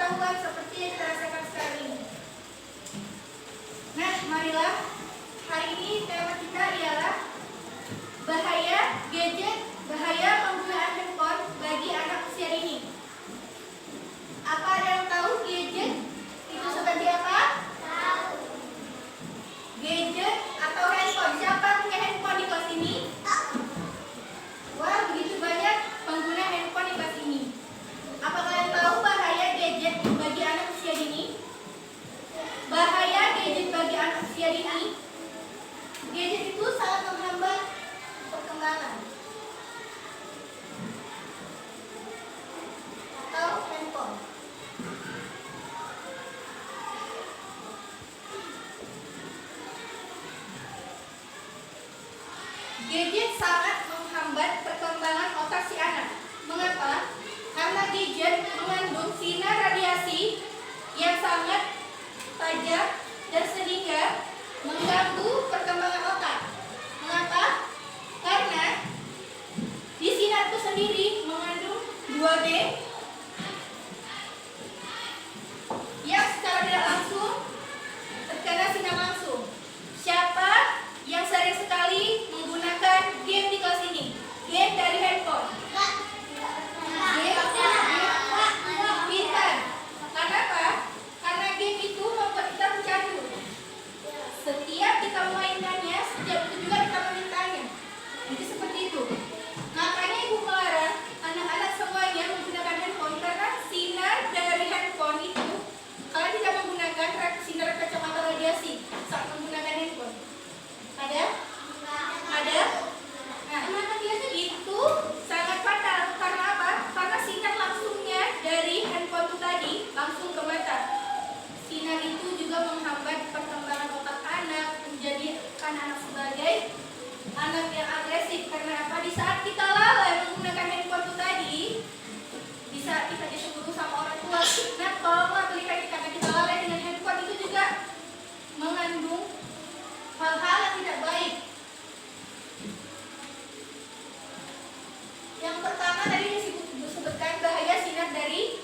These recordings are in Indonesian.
pengetahuan seperti yang kita rasakan sekarang ini. Nah, marilah hari ini tema kita ialah bahaya gadget, bahaya penggunaan handphone bagi anak usia dini. Apa ada yang tahu gadget itu seperti apa? Tahu. Gadget atau handphone. Siapa punya handphone di kelas ini? Wah, begitu banyak pengguna handphone di kelas ini. Apa kalian tahu bahaya gadget bagi anak usia dini? Bahaya gadget bagi anak usia dini. Gadget itu sangat menghambat perkembangan. Atau handphone. Gadget sangat menghambat perkembangan otak si anak. Mengapa? Karena gadget mengandung sinar radiasi yang sangat tajam dan sehingga mengganggu perkembangan otak. Mengapa? Karena di sinar itu sendiri mengandung 2B yang secara tidak langsung terkena sinar langsung. Siapa yang sering sekali menggunakan game di kelas ini? Game dari handphone. Pintar. Karena apa? Karena game itu membuat kita mencandu. Setiap kita memainkannya, setiap itu juga kita memintanya. Jadi seperti itu. Makanya ibu melarang anak-anak semuanya menggunakan handphone karena sinar dari handphone itu kalian tidak menggunakan sinar kacamata radiasi saat menggunakan handphone. Ada? Ada? Nah, itu sangat fatal. Karena apa? Karena sinar langsungnya dari handphone itu tadi langsung ke mata. Sinar itu juga menghambat perkembangan otak anak, menjadikan anak sebagai anak yang agresif. Karena apa? Di saat kita lalai menggunakan handphone itu tadi, di saat kita disuruh sama orang tua, nah tolonglah belikan karena kita lalai dengan handphone itu juga mengandung hal-hal yang tidak baik. Yang pertama tadi disebutkan bahaya sinar dari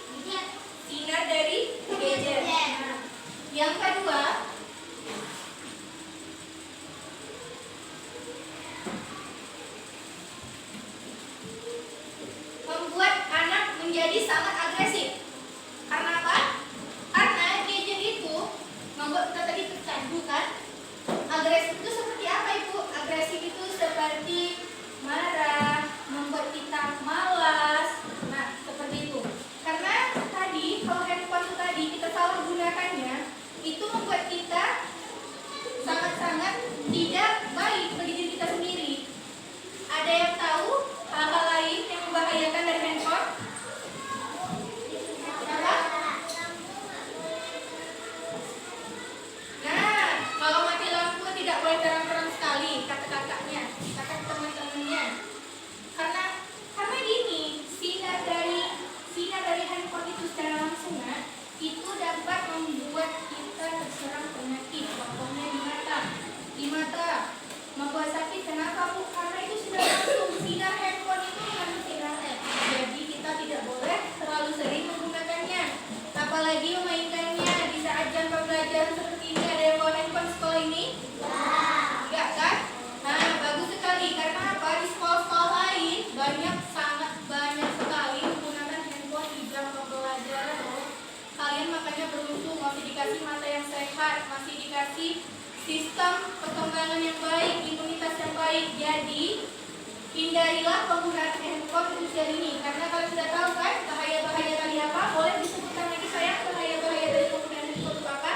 gadget. Nah, yang kedua, membuat anak menjadi sangat agresif. Karena apa? Karena gadget itu membuat kita tadi tercandu kan? Agresif itu seperti apa, Ibu? Agresif itu seperti marah, membuat kita malas. Nah, seperti itu. Karena tadi kalau handphone itu tadi kita salah gunakannya, itu membuat kita sangat-sangat tidak baik bagi diri kita sendiri. Ada yang tahu hal-hal lain yang membahayakan dari handphone? Apa? Nah, kalau mati lampu tidak boleh terang-terang sekali, kata kakaknya, kata teman-temannya. Karena gini, sinar dari handphone itu secara langsung itu dapat membuat kita terserang penyakit, contohnya di mata membuat sakit. Kenapa, Bu? Karena itu sinar langsung. Sinar handphone itu mengandung sinar X, jadi kita tidak boleh terlalu sering menggunakannya, apalagi memainkannya di saat jam pembelajaran seperti ini. Ada yang bawa handphone sekolah ini? Enggak kan? Nah, bagus sekali. Karena apa? Di sekolah-sekolah lain sangat banyak sekali menggunakan handphone di jam pembelajaran. Kalian makanya beruntung masih dikasih mata yang sehat, masih dikasih sistem perkembangan yang baik, imunitas yang baik. Jadi hindarilah penggunaan handphone di usia dini. Karena kalian sudah tahu kan bahaya-bahaya tadi apa? Boleh disebutkan lagi sayang bahaya-bahaya dari penggunaan handphone itu apa?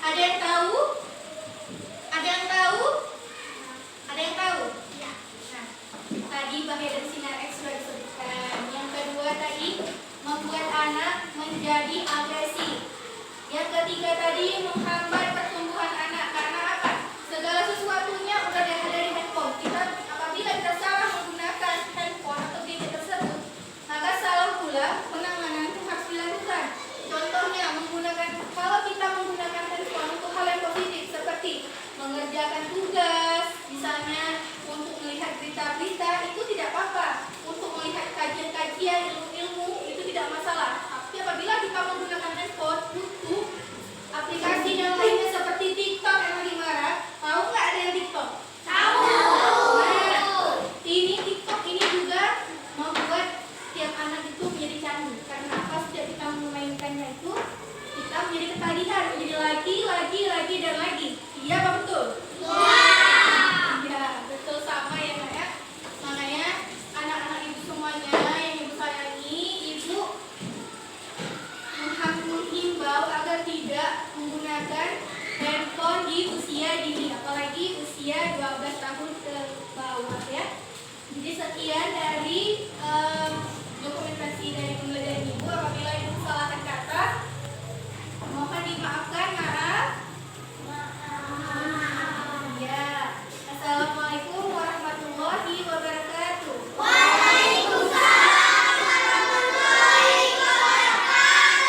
Ada yang tahu? Ada yang tahu? Ada yang tahu? Ya. Nah, tadi bahaya dari sinar X sudah disebutkan. Yang kedua tadi membuat anak menjadi agresif. Yang ketiga tadi menghambat pertumbuhan anak. Karena apa? Segala sesuatunya udah ada dari handphone. Apabila kita salah menggunakan handphone atau gadget tersebut, maka salah pula penanganan itu harus dilakukan. Contohnya kalau kita menggunakan handphone untuk hal yang positif seperti mengerjakan tugas, misalnya untuk melihat berita-berita, itu tidak apa-apa. Untuk melihat kajian-kajian ilmu-ilmu itu tidak masalah. sekian dari dokumentasi dari pembelajaran ibu. Apabila